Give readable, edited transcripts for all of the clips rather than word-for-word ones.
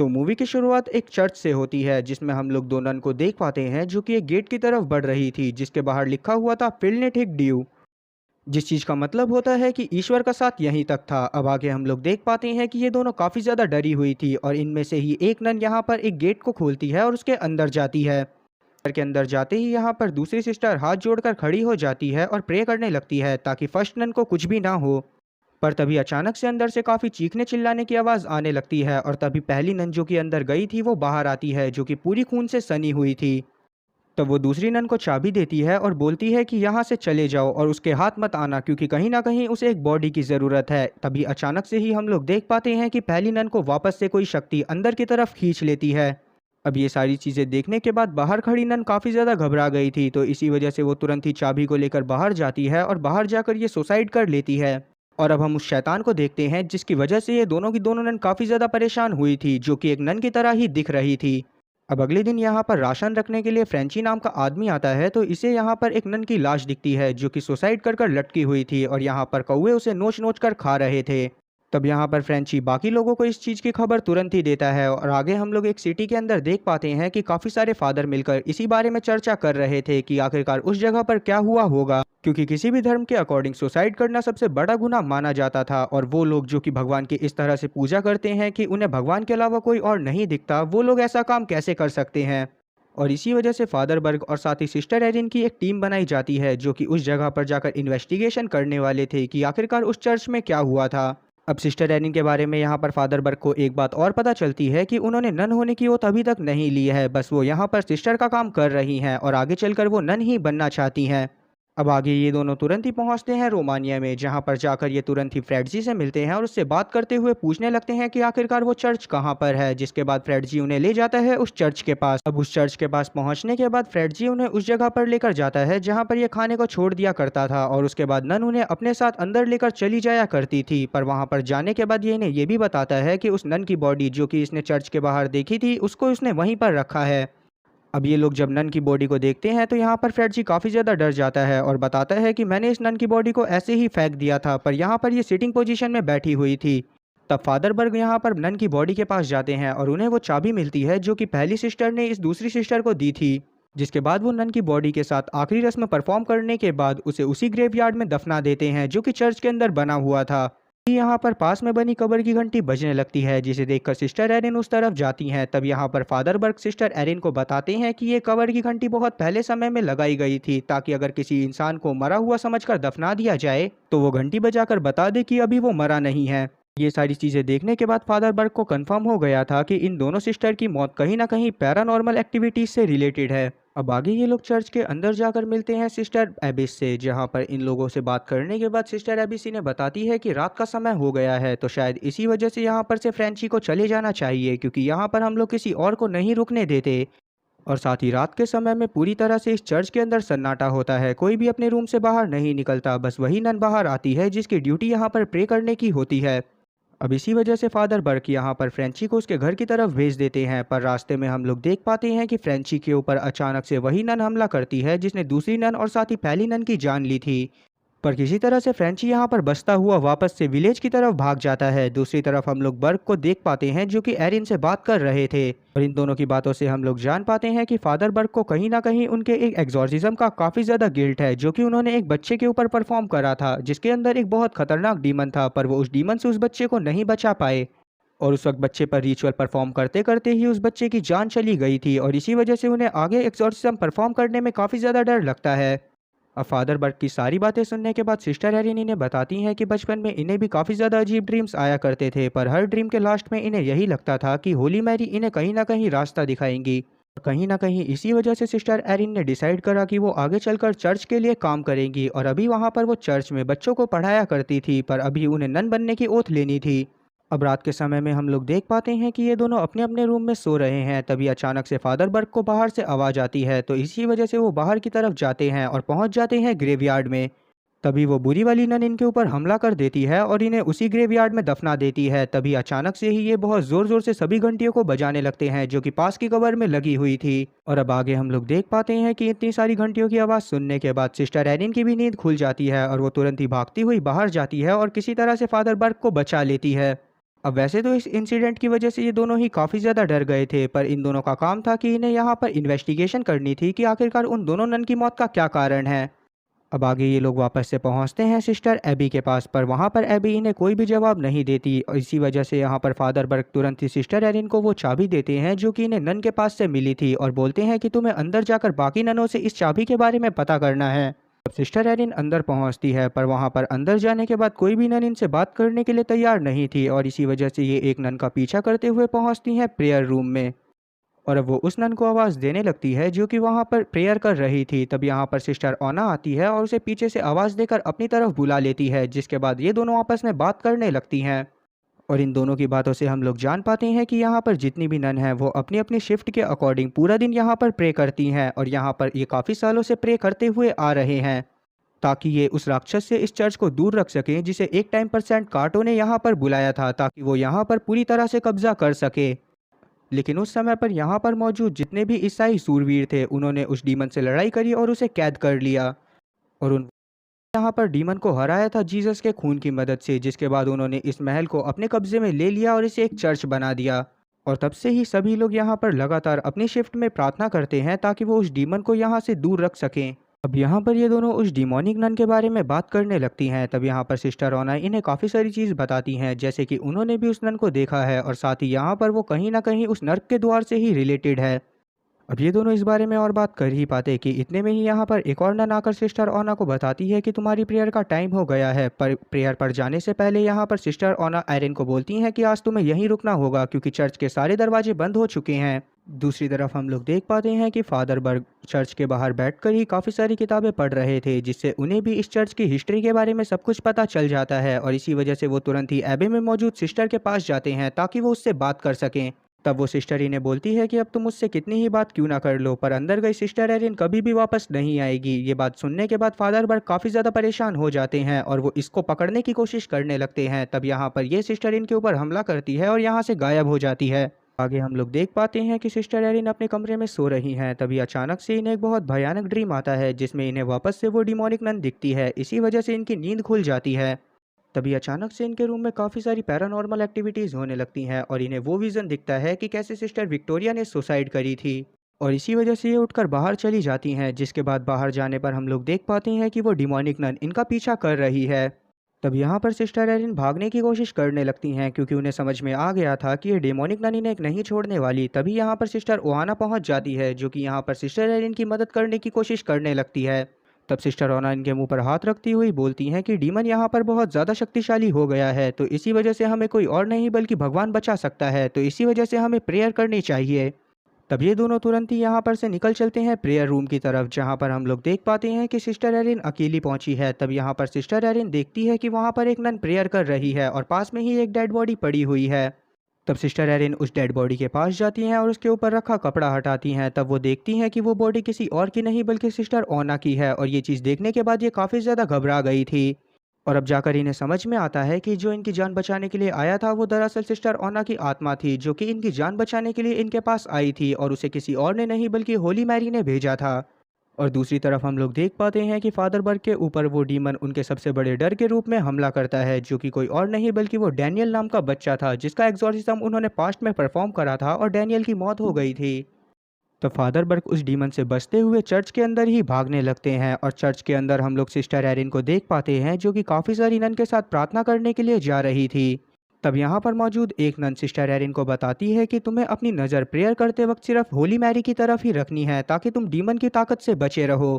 तो मूवी की शुरुआत एक चर्च से होती है जिसमें हम लोग दो नन को देख पाते हैं जो कि एक गेट की तरफ बढ़ रही थी जिसके बाहर लिखा हुआ था फिलनेट हिक ड्यू, जिस चीज का मतलब होता है कि ईश्वर का साथ यहीं तक था। अब आगे हम लोग देख पाते हैं कि ये दोनों काफी ज्यादा डरी हुई थी और इनमें से ही एक नन यहाँ पर एक गेट को खोलती है और उसके अंदर जाती है। घर के अंदर जाते ही यहाँ पर दूसरी सिस्टर हाथ जोड़कर खड़ी हो जाती है और प्रे करने लगती है ताकि फर्स्ट नन को कुछ भी ना हो। पर तभी अचानक से अंदर से काफी चीखने चिल्लाने की आवाज आने लगती है और तभी पहली नन जो कि अंदर गई थी वो बाहर आती है जो कि पूरी खून से सनी हुई थी। तब वो दूसरी नन को चाबी देती है और बोलती है कि यहाँ से चले जाओ और उसके हाथ मत आना क्योंकि कहीं ना कहीं उसे एक बॉडी की ज़रूरत है। तभी अचानक से ही हम लोग देख पाते हैं कि पहली नन को वापस से कोई शक्ति अंदर की तरफ खींच लेती है। अब ये सारी चीज़ें देखने के बाद बाहर खड़ी नन काफ़ी ज़्यादा घबरा गई थी, तो इसी वजह से वो तुरंत ही चाबी को लेकर बाहर जाती है और बाहर जाकर ये सुसाइड कर लेती है। और अब हम उस शैतान को देखते हैं जिसकी वजह से ये दोनों की दोनों नन काफ़ी ज़्यादा परेशान हुई थी, जो कि एक नन की तरह ही दिख रही थी। अब अगले दिन यहाँ पर राशन रखने के लिए फ्रेंची नाम का आदमी आता है, तो इसे यहाँ पर एक नन की लाश दिखती है जो कि सुसाइड कर कर लटकी हुई थी और यहाँ पर कौवे उसे नोच नोच कर खा रहे थे। तब यहाँ पर फ्रेंची बाकी लोगों को इस चीज़ की खबर तुरंत ही देता है और आगे हम लोग एक सिटी के अंदर देख पाते हैं कि काफ़ी सारे फादर मिलकर इसी बारे में चर्चा कर रहे थे कि आखिरकार उस जगह पर क्या हुआ होगा, क्योंकि किसी भी धर्म के अकॉर्डिंग सुसाइड करना सबसे बड़ा गुनाह माना जाता था और वो लोग जो कि भगवान की इस तरह से पूजा करते हैं कि उन्हें भगवान के अलावा कोई और नहीं दिखता, वो लोग ऐसा काम कैसे कर सकते हैं। और इसी वजह से फादर बर्ग और साथ ही सिस्टर एरिन की एक टीम बनाई जाती है जो कि उस जगह पर जाकर इन्वेस्टिगेशन करने वाले थे कि आखिरकार उस चर्च में क्या हुआ था। अब सिस्टर एरिन के बारे में यहाँ पर फादर बर्ग को एक बात और पता चलती है कि उन्होंने नन होने की ओथ अभी तक नहीं ली है, बस वो यहाँ पर सिस्टर का काम कर रही हैं और आगे चलकर वो नन ही बनना चाहती हैं। अब आगे ये दोनों तुरंत ही पहुंचते हैं रोमानिया में, जहां पर जाकर ये तुरंत ही फ्रेडजी से मिलते हैं और उससे बात करते हुए पूछने लगते हैं कि आखिरकार वो चर्च कहां पर है, जिसके बाद फ्रेडजी उन्हें ले जाता है उस चर्च के पास। अब उस चर्च के पास पहुंचने के बाद फ्रेडजी उन्हें उस जगह पर लेकर जाता है जहां पर ये खाने को छोड़ दिया करता था और उसके बाद नन उन्हें अपने साथ अंदर लेकर चली जाया करती थी। पर वहां पर जाने के बाद ये इन्हें ये भी बताता है कि उस नन की बॉडी जो कि इसने चर्च के बाहर देखी थी उसको उसने वहीं पर रखा है। अब ये लोग जब नन की बॉडी को देखते हैं तो यहाँ पर फ्रेड जी काफ़ी ज़्यादा डर जाता है और बताता है कि मैंने इस नन की बॉडी को ऐसे ही फेंक दिया था, पर यहाँ पर ये सिटिंग पोजीशन में बैठी हुई थी। तब फादर बर्ग यहाँ पर नन की बॉडी के पास जाते हैं और उन्हें वो चाबी मिलती है जो कि पहली सिस्टर ने इस दूसरी सिस्टर को दी थी। जिसके बाद वो नन की बॉडी के साथ आखिरी रस्म परफॉर्म करने के बाद उसे उसी ग्रेवयार्ड में दफना देते हैं जो कि चर्च के अंदर बना हुआ था। यहाँ पर पास में बनी कब्र की घंटी बजने लगती है जिसे देखकर सिस्टर एरिन उस तरफ जाती हैं। तब यहाँ पर फादर बर्ग सिस्टर एरिन को बताते हैं कि ये कब्र की घंटी बहुत पहले समय में लगाई गई थी ताकि अगर किसी इंसान को मरा हुआ समझकर दफना दिया जाए तो वो घंटी बजाकर बता दे कि अभी वो मरा नहीं है। ये सारी चीजें देखने के बाद फादर बर्ग को कंफर्म हो गया था कि इन दोनों सिस्टर की मौत कहीं ना कहीं पैरानॉर्मल एक्टिविटीज से रिलेटेड है। अब आगे ये लोग चर्च के अंदर जाकर मिलते हैं सिस्टर एबिस से, जहां पर इन लोगों से बात करने के बाद सिस्टर एबिस इन्हें बताती है कि रात का समय हो गया है, तो शायद इसी वजह से यहाँ पर से फ्रेंची को चले जाना चाहिए क्योंकि यहाँ पर हम लोग किसी और को नहीं रुकने देते। और साथ ही रात के समय में पूरी तरह से इस चर्च के अंदर सन्नाटा होता है, कोई भी अपने रूम से बाहर नहीं निकलता, बस वही नन बाहर आती है जिसकी ड्यूटी यहाँ पर प्रे करने की होती है। अब इसी वजह से फादर बर्क यहाँ पर फ्रेंची को उसके घर की तरफ भेज देते हैं, पर रास्ते में हम लोग देख पाते हैं कि फ्रेंची के ऊपर अचानक से वही नन हमला करती है जिसने दूसरी नन और साथ ही पहली नन की जान ली थी। पर किसी तरह से फ्रेंची यहाँ पर बचता हुआ वापस से विलेज की तरफ भाग जाता है। दूसरी तरफ हम लोग बर्क को देख पाते हैं जो कि एरिन से बात कर रहे थे और इन दोनों की बातों से हम लोग जान पाते हैं कि फादर बर्क को कहीं ना कहीं उनके एक एग्जॉर्सिज्म का काफी ज्यादा गिल्ट है जो कि उन्होंने एक बच्चे के ऊपर परफॉर्म करा था जिसके अंदर एक बहुत खतरनाक डीमन था, पर वो उस डीमन से उस बच्चे को नहीं बचा पाए और उस वक्त बच्चे पर रिचुअल परफॉर्म करते करते ही उस बच्चे की जान चली गई थी और इसी वजह से उन्हें आगे एक्सॉर्सिज्म परफॉर्म करने में काफ़ी ज़्यादा डर लगता है। अब फादर बर्क की सारी बातें सुनने के बाद सिस्टर एरिन इन्हें बताती हैं कि बचपन में इन्हें भी काफ़ी ज़्यादा अजीब ड्रीम्स आया करते थे, पर हर ड्रीम के लास्ट में इन्हें यही लगता था कि होली मैरी इन्हें कहीं ना कहीं रास्ता दिखाएंगी। और कहीं ना कहीं इसी वजह से सिस्टर एरिन ने डिसाइड करा कि वो आगे चलकर चर्च के लिए काम करेंगी और अभी वहाँ पर वो चर्च में बच्चों को पढ़ाया करती थी, पर अभी उन्हें नन बनने की ओथ लेनी थी। अब रात के समय में हम लोग देख पाते हैं कि ये दोनों अपने अपने रूम में सो रहे हैं, तभी अचानक से फादर बर्ग को बाहर से आवाज़ आती है, तो इसी वजह से वो बाहर की तरफ जाते हैं और पहुंच जाते हैं ग्रेवयार्ड में। तभी वो बुरी वाली नन इनके ऊपर हमला कर देती है और इन्हें उसी ग्रेवयार्ड में दफना देती है। तभी अचानक से ही ये बहुत ज़ोर ज़ोर से सभी घंटियों को बजाने लगते हैं जो कि पास की कब्र में लगी हुई थी। और अब आगे हम लोग देख पाते हैं कि इतनी सारी घंटियों की आवाज़ सुनने के बाद सिस्टर एरिन की भी नींद खुल जाती है और वो तुरंत ही भागती हुई बाहर जाती है और किसी तरह से फादर बर्ग को बचा लेती है। अब वैसे तो इस इंसिडेंट की वजह से ये दोनों ही काफ़ी ज़्यादा डर गए थे, पर इन दोनों का काम था कि इन्हें यहाँ पर इन्वेस्टिगेशन करनी थी कि आखिरकार उन दोनों नन की मौत का क्या कारण है। अब आगे ये लोग वापस से पहुंचते हैं सिस्टर एबी के पास, पर वहां पर एबी इन्हें कोई भी जवाब नहीं देती और इसी वजह से यहाँ पर फादर बर्ग तुरंत ही सिस्टर एरिन को वो चाबी देते हैं जो कि इन्हें नन के पास से मिली थी और बोलते हैं कि तुम्हें अंदर जाकर बाकी ननों से इस चाबी के बारे में पता करना है। अब सिस्टर एरिन अंदर पहुंचती है, पर वहां पर अंदर जाने के बाद कोई भी नन इनसे बात करने के लिए तैयार नहीं थी और इसी वजह से ये एक नन का पीछा करते हुए पहुंचती हैं प्रेयर रूम में। और अब वो उस नन को आवाज़ देने लगती है जो कि वहाँ पर प्रेयर कर रही थी। तब यहाँ पर सिस्टर ओना आती है और उसे पीछे से आवाज़ देकर अपनी तरफ बुला लेती है, जिसके बाद ये दोनों आपस में बात करने लगती हैं। और इन दोनों की बातों से हम लोग जान पाते हैं कि यहाँ पर जितनी भी नन हैं वो अपनी अपनी शिफ्ट के अकॉर्डिंग पूरा दिन यहाँ पर प्रे करती हैं और यहाँ पर ये काफ़ी सालों से प्रे करते हुए आ रहे हैं ताकि ये उस राक्षस से इस चर्च को दूर रख सकें जिसे एक टाइम पर सेंट कार्टो ने यहाँ पर बुलाया था ताकि वो यहाँ पर पूरी तरह से कब्जा कर सके। लेकिन उस समय पर यहाँ पर मौजूद जितने भी ईसाई सूरवीर थे उन्होंने उस डीमन से लड़ाई करी और उसे कैद कर लिया और उन यहाँ पर डीमन को हराया था जीसस के खून की मदद से, जिसके बाद उन्होंने इस महल को अपने कब्जे में ले लिया और इसे एक चर्च बना दिया। और तब से ही सभी लोग यहाँ पर लगातार अपनी शिफ्ट में प्रार्थना करते हैं ताकि वो उस डीमन को यहाँ से दूर रख सकें। अब यहाँ पर ये दोनों उस डिमोनिक नन के बारे में बात करने लगती हैं। तब यहाँ पर सिस्टर रोना इन्हें काफ़ी सारी चीज़ बताती हैं, जैसे कि उन्होंने भी उस नन को देखा है और साथ ही यहाँ पर वो कहीं ना कहीं उस नर्क के द्वार से ही रिलेटेड है। अब ये दोनों इस बारे में और बात कर ही पाते कि इतने में ही यहाँ पर एक और नन आकर सिस्टर ओना को बताती है कि तुम्हारी प्रेयर का टाइम हो गया है। पर प्रेयर पर जाने से पहले यहाँ पर सिस्टर ओना आयरन को बोलती हैं कि आज तुम्हें यहीं रुकना होगा क्योंकि चर्च के सारे दरवाजे बंद हो चुके हैं। दूसरी तरफ हम लोग देख पाते हैं कि फादर बर्ग चर्च के बाहर बैठकर ही काफ़ी सारी किताबें पढ़ रहे थे, जिससे उन्हें भी इस चर्च की हिस्ट्री के बारे में सब कुछ पता चल जाता है और इसी वजह से वो तुरंत ही एबे में मौजूद सिस्टर के पास जाते हैं ताकि वो उससे बात कर सकें। तब वो सिस्टर इन्हें बोलती है कि अब तुम मुझसे कितनी ही बात क्यों ना कर लो, पर अंदर गई सिस्टर एरिन कभी भी वापस नहीं आएगी। ये बात सुनने के बाद फादर बर्ग काफ़ी ज़्यादा परेशान हो जाते हैं और वो इसको पकड़ने की कोशिश करने लगते हैं। तब यहाँ पर ये सिस्टर इनके ऊपर हमला करती है और यहाँ से गायब हो जाती है। आगे हम लोग देख पाते हैं कि सिस्टर एरिन अपने कमरे में सो रही हैं। तभी अचानक से इन्हें एक बहुत भयानक ड्रीम आता है जिसमें इन्हें वापस से वो डिमोनिक नन दिखती है। इसी वजह से इनकी नींद खुल जाती है। तभी अचानक से इनके रूम में काफ़ी सारी पैरानॉर्मल एक्टिविटीज़ होने लगती हैं और इन्हें वो विज़न दिखता है कि कैसे सिस्टर विक्टोरिया ने सुसाइड करी थी और इसी वजह से ये उठकर बाहर चली जाती हैं, जिसके बाद बाहर जाने पर हम लोग देख पाते हैं कि वो डिमोनिक नन इनका पीछा कर रही है। तब यहाँ पर सिस्टर एरिन भागने की कोशिश करने लगती हैं क्योंकि उन्हें समझ में आ गया था कि ये डेमोनिक नन इन्हें नहीं छोड़ने वाली। तभी यहाँ पर सिस्टर ओहाना पहुँच जाती है जो कि यहाँ पर सिस्टर एरिन की मदद करने की कोशिश करने लगती है। तब सिस्टर ओहाना इनके मुंह पर हाथ रखती हुई बोलती हैं कि डीमन यहाँ पर बहुत ज़्यादा शक्तिशाली हो गया है, तो इसी वजह से हमें कोई और नहीं बल्कि भगवान बचा सकता है, तो इसी वजह से हमें प्रेयर करनी चाहिए। तब ये दोनों तुरंत ही यहाँ पर से निकल चलते हैं प्रेयर रूम की तरफ, जहाँ पर हम लोग देख पाते हैं कि सिस्टर एरिन अकेली पहुंची है। तब यहाँ पर सिस्टर एरिन देखती है कि वहाँ पर एक नन प्रेयर कर रही है और पास में ही एक डेड बॉडी पड़ी हुई है। तब सिस्टर एरिन उस डेड बॉडी के पास जाती हैं और उसके ऊपर रखा कपड़ा हटाती हैं। तब वो देखती हैं कि वो बॉडी किसी और की नहीं बल्कि सिस्टर ओना की है और ये चीज़ देखने के बाद ये काफ़ी ज़्यादा घबरा गई थी। और अब जाकर इन्हें समझ में आता है कि जो इनकी जान बचाने के लिए आया था वो दरअसल सिस्टर ओना की आत्मा थी, जो कि इनकी जान बचाने के लिए इनके पास आई थी और उसे किसी और ने नहीं बल्कि होली मैरी ने भेजा था। और दूसरी तरफ हम लोग देख पाते हैं कि फादर बर्ग के ऊपर वो डीमन उनके सबसे बड़े डर के रूप में हमला करता है, जो कि कोई और नहीं बल्कि वो डैनियल नाम का बच्चा था जिसका एग्जॉर्सिज्म उन्होंने पास्ट में परफॉर्म करा था और डैनियल की मौत हो गई थी। तो फादर बर्ग उस डीमन से बचते हुए चर्च के अंदर ही भागने लगते हैं और चर्च के अंदर हम लोग सिस्टर एरिन को देख पाते हैं जो कि काफ़ी सारी नन के साथ प्रार्थना करने के लिए जा रही थी। तब यहाँ पर मौजूद एक नन सिस्टर एरिन को बताती है कि तुम्हें अपनी नज़र प्रेयर करते वक्त सिर्फ होली मैरी की तरफ ही रखनी है ताकि तुम डीमन की ताकत से बचे रहो।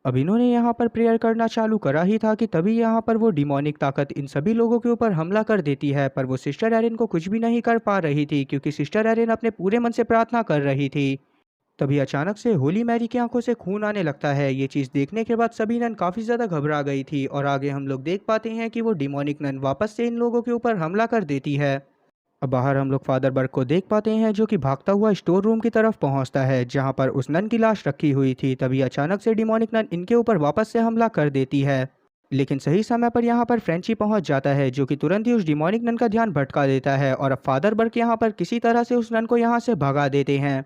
अब इन्होंने यहाँ पर प्रेयर करना चालू करा ही था कि तभी यहाँ पर वो डिमोनिक ताकत इन सभी लोगों के ऊपर हमला कर देती है, पर वो सिस्टर एरिन को कुछ भी नहीं कर पा रही थी क्योंकि सिस्टर एरिन अपने पूरे मन से प्रार्थना कर रही थी। तभी अचानक से होली मैरी की आंखों से खून आने लगता है। ये चीज़ देखने के बाद सभी नन काफ़ी ज़्यादा घबरा गई थी और आगे हम लोग देख पाते हैं कि वो डिमोनिक नन वापस से इन लोगों के ऊपर हमला कर देती है। अब बाहर हम लोग फादर बर्ग को देख पाते हैं जो कि भागता हुआ स्टोर रूम की तरफ पहुंचता है जहां पर उस नन की लाश रखी हुई थी। तभी अचानक से डिमोनिक नन इनके ऊपर वापस से हमला कर देती है, लेकिन सही समय पर यहाँ पर फ्रेंची पहुंच जाता है जो कि तुरंत ही उस डिमोनिक नन का ध्यान भटका देता है और अब फादर बर्ग यहाँ पर किसी तरह से उस नन को यहाँ से भगा देते हैं।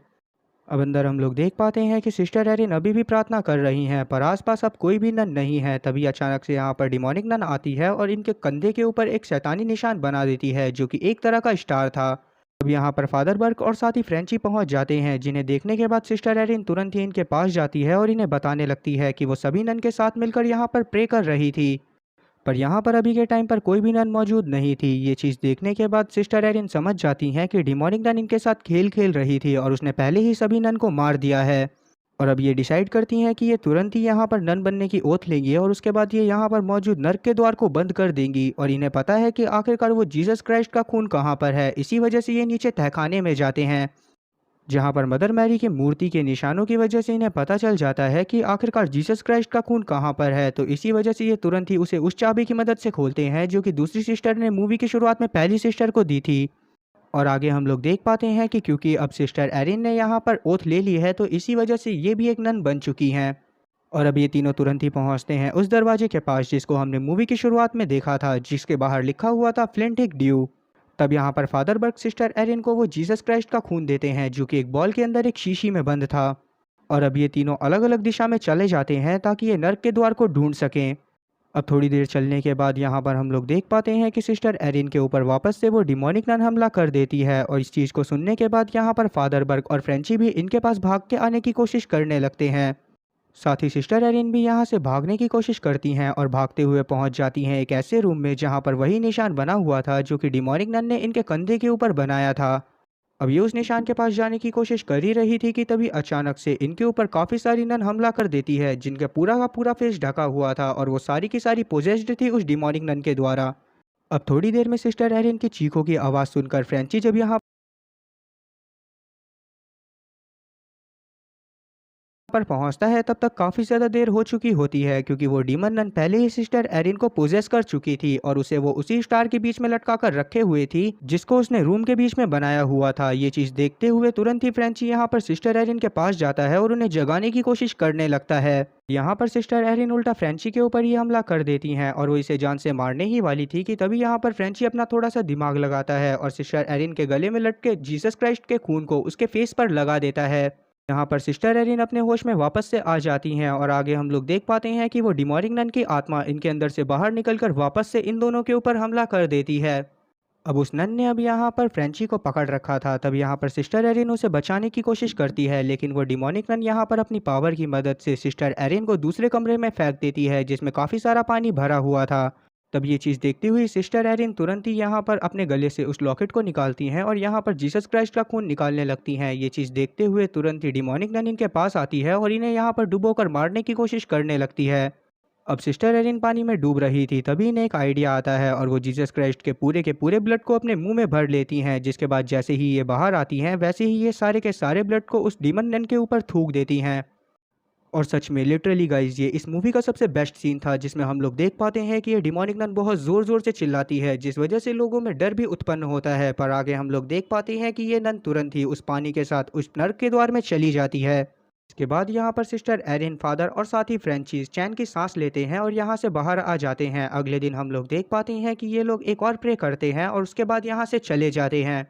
अब अंदर हम लोग देख पाते हैं कि सिस्टर एरिन अभी भी प्रार्थना कर रही हैं, पर आसपास अब कोई भी नन नहीं है। तभी अचानक से यहाँ पर डिमोनिक नन आती है और इनके कंधे के ऊपर एक शैतानी निशान बना देती है, जो कि एक तरह का स्टार था। अब यहाँ पर फादर बर्क और साथ ही फ्रेंची पहुंच जाते हैं, जिन्हें देखने के बाद सिस्टर एरिन तुरंत ही इनके पास जाती है और इन्हें बताने लगती है कि वो सभी नन के साथ मिलकर यहाँ पर प्रे कर रही थी। पर यहाँ पर अभी के टाइम पर कोई भी नन मौजूद नहीं थी। ये चीज़ देखने के बाद सिस्टर एरिन समझ जाती हैं कि डिमोनिक नन इनके साथ खेल खेल रही थी और उसने पहले ही सभी नन को मार दिया है। और अब ये डिसाइड करती हैं कि ये तुरंत ही यहाँ पर नन बनने की ओथ लेंगी और उसके बाद ये यहाँ पर मौजूद नर्क के द्वार को बंद कर देंगी। और इन्हें पता है कि आखिरकार वो जीसस क्राइस्ट का खून कहाँ पर है। इसी वजह से ये नीचे तहखाने में जाते हैं, जहाँ पर मदर मैरी की मूर्ति के निशानों की वजह से इन्हें पता चल जाता है कि आखिरकार जीसस क्राइस्ट का खून कहाँ पर है। तो इसी वजह से ये तुरंत ही उसे उस चाबी की मदद से खोलते हैं, जो कि दूसरी सिस्टर ने मूवी की शुरुआत में पहली सिस्टर को दी थी। और आगे हम लोग देख पाते हैं कि क्योंकि अब सिस्टर एरिन ने यहाँ पर ओथ ले ली है, तो इसी वजह से ये भी एक नन बन चुकी हैं। और अब ये तीनों तुरंत ही पहुँचते हैं उस दरवाजे के पास जिसको हमने मूवी की शुरुआत में देखा था, जिसके बाहर लिखा हुआ था फ्लिंटिक ड्यू। तब यहाँ पर फादर बर्क सिस्टर एरिन को वो जीसस क्राइस्ट का खून देते हैं, जो कि एक बॉल के अंदर एक शीशी में बंद था। और अब ये तीनों अलग अलग दिशा में चले जाते हैं ताकि ये नर्क के द्वार को ढूंढ सकें। अब थोड़ी देर चलने के बाद यहाँ पर हम लोग देख पाते हैं कि सिस्टर एरिन के ऊपर वापस से वो डिमोनिक नन हमला कर देती है। और इस चीज़ को सुनने के बाद यहाँ पर फादर बर्क और फ्रेंची भी इनके पास भाग के आने की कोशिश करने लगते हैं। साथ ही सिस्टर एरिन भी यहाँ से भागने की कोशिश करती हैं और भागते हुए पहुँच जाती हैं एक ऐसे रूम में जहाँ पर वही निशान बना हुआ था जो कि डिमोनिक नन ने इनके कंधे के ऊपर बनाया था। अब ये उस निशान के पास जाने की कोशिश कर ही रही थी कि तभी अचानक से इनके ऊपर काफ़ी सारी नन हमला कर देती है, जिनका पूरा का पूरा फेस ढका हुआ था और वो सारी की सारी पोजेस्ड थी उस डिमोनिक नन के द्वारा। अब थोड़ी देर में सिस्टर एरिन की चीखों की आवाज़ सुनकर फ्रेंची जब यहाँ पर पहुंचता है, तब तक काफ़ी ज़्यादा देर हो चुकी होती है, क्योंकि वो डीमन नन पहले ही सिस्टर एरिन को पोजेस कर चुकी थी और उसे वो उसी स्टार के बीच में लटका कर रखे हुए थी जिसको उसने रूम के बीच में बनाया हुआ था। ये चीज़ देखते हुए तुरंत ही फ्रेंची यहाँ पर सिस्टर एरिन के पास जाता है और उन्हें जगाने की कोशिश करने लगता है। यहाँ पर सिस्टर एरिन उल्टा फ्रेंची के ऊपर ही हमला कर देती हैं और वो इसे जान से मारने ही वाली थी कि तभी यहाँ पर फ्रेंची अपना थोड़ा सा दिमाग लगाता है और सिस्टर एरिन के गले में लटके जीसस क्राइस्ट के खून को उसके फेस पर लगा देता है। यहाँ पर सिस्टर एरिन अपने होश में वापस से आ जाती हैं और आगे हम लोग देख पाते हैं कि वो डिमोनिक नन की आत्मा इनके अंदर से बाहर निकलकर वापस से इन दोनों के ऊपर हमला कर देती है। अब उस नन ने अब यहाँ पर फ्रेंची को पकड़ रखा था। तब यहाँ पर सिस्टर एरिन उसे बचाने की कोशिश करती है, लेकिन वो डिमोनिक नन यहाँ पर अपनी पावर की मदद से सिस्टर एरिन को दूसरे कमरे में फेंक देती है, जिसमें काफ़ी सारा पानी भरा हुआ था। तब ये चीज़ देखती हुई सिस्टर एरिन तुरंत ही यहाँ पर अपने गले से उस लॉकेट को निकालती हैं और यहाँ पर जीसस क्राइस्ट का खून निकालने लगती हैं। ये चीज़ देखते हुए तुरंत ही डिमोनिक नन इनके पास आती है और इन्हें यहाँ पर डुबोकर मारने की कोशिश करने लगती है। अब सिस्टर एरिन पानी में डूब रही थी, तभी इन्हें एक आइडिया आता है और वो जीसस क्राइस्ट के पूरे ब्लड को अपने मुंह में भर लेती हैं, जिसके बाद जैसे ही ये बाहर आती हैं वैसे ही ये सारे के सारे ब्लड को उस डीमन नन के ऊपर थूक देती हैं। और सच में लिटरली गाइज ये इस मूवी का सबसे बेस्ट सीन था, जिसमें हम लोग देख पाते हैं कि ये डिमोनिक नन बहुत ज़ोर ज़ोर से चिल्लाती है, जिस वजह से लोगों में डर भी उत्पन्न होता है। पर आगे हम लोग देख पाते हैं कि ये नन तुरंत ही उस पानी के साथ उस नर्क के द्वार में चली जाती है। इसके बाद यहाँ पर सिस्टर एरिन, फादर और साथ ही फ्रेंचीज चैन की सांस लेते हैं और यहाँ से बाहर आ जाते हैं। अगले दिन हम लोग देख पाते हैं कि ये लोग एक और प्रे करते हैं और उसके बाद यहाँ से चले जाते हैं।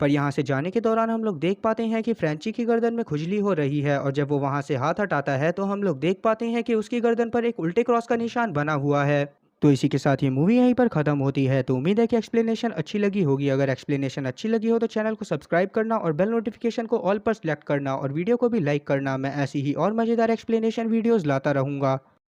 पर यहाँ से जाने के दौरान हम लोग देख पाते हैं कि फ्रेंची की गर्दन में खुजली हो रही है और जब वो वहाँ से हाथ हटाता है तो हम लोग देख पाते हैं कि उसकी गर्दन पर एक उल्टे क्रॉस का निशान बना हुआ है। तो इसी के साथ ये मूवी यहीं पर ख़त्म होती है। तो उम्मीद है कि एक्सप्लेनेशन अच्छी लगी होगी। अगर एक्सप्लेनेशन अच्छी लगी हो तो चैनल को सब्सक्राइब करना और बेल नोटिफिकेशन को ऑल पर सेलेक्ट करना और वीडियो को भी लाइक करना। मैं ऐसी ही और मज़ेदार एक्सप्लेनेशन वीडियोज़ लाता रहूँगा।